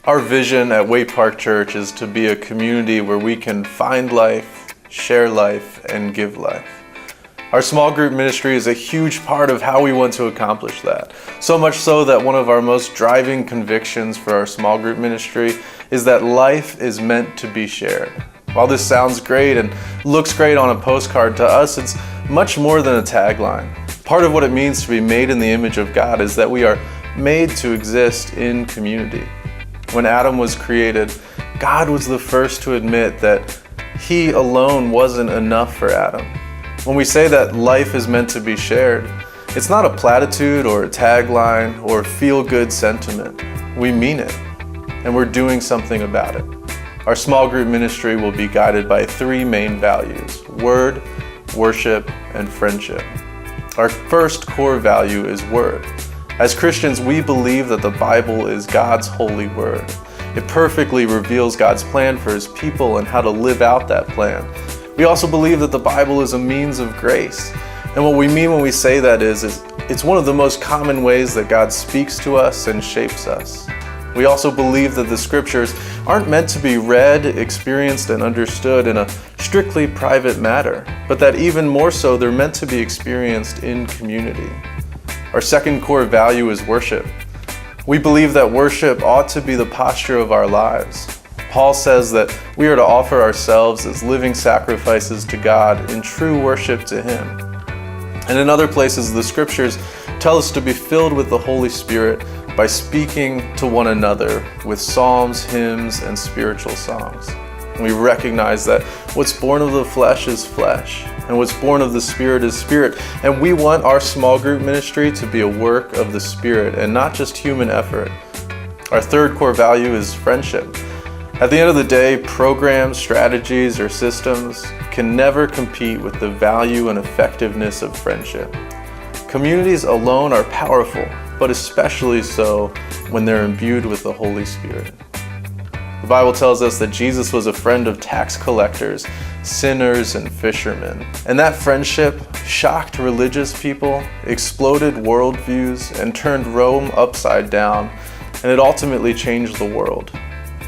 Our vision at Waite Park Church is to be a community where we can find life, share life, and give life. Our small group ministry is a huge part of how we want to accomplish that. So much so that one of our most driving convictions for our small group ministry is that life is meant to be shared. While this sounds great and looks great on a postcard, to us it's much more than a tagline. Part of what it means to be made in the image of God is that we are made to exist in community. When Adam was created, God was the first to admit that he alone wasn't enough for Adam. When we say that life is meant to be shared, it's not a platitude or a tagline or feel-good sentiment. We mean it, and we're doing something about it. Our small group ministry will be guided by three main values: word, worship, and friendship. Our first core value is word. As Christians, we believe that the Bible is God's holy word. It perfectly reveals God's plan for his people and how to live out that plan. We also believe that the Bible is a means of grace. And what we mean when we say that is it's one of the most common ways that God speaks to us and shapes us. We also believe that the scriptures aren't meant to be read, experienced, and understood in a strictly private matter, but that even more so, they're meant to be experienced in community. Our second core value is worship. We believe that worship ought to be the posture of our lives. Paul says that we are to offer ourselves as living sacrifices to God in true worship to him. And in other places, the scriptures tell us to be filled with the Holy Spirit by speaking to one another with psalms, hymns, and spiritual songs. And we recognize that what's born of the flesh is flesh, and what's born of the Spirit is spirit. And we want our small group ministry to be a work of the Spirit and not just human effort. Our third core value is friendship. At the end of the day, programs, strategies, or systems can never compete with the value and effectiveness of friendship. Communities alone are powerful, but especially so when they're imbued with the Holy Spirit. The Bible tells us that Jesus was a friend of tax collectors, sinners, and fishermen. And that friendship shocked religious people, exploded worldviews, and turned Rome upside down, and it ultimately changed the world.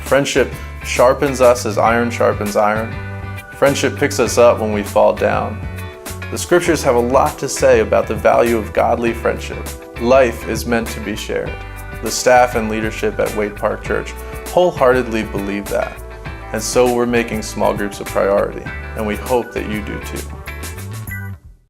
Friendship sharpens us as iron sharpens iron. Friendship picks us up when we fall down. The scriptures have a lot to say about the value of godly friendship. Life is meant to be shared. The staff and leadership at Waite Park Church wholeheartedly believe that. And so we're making small groups a priority, and we hope that you do too.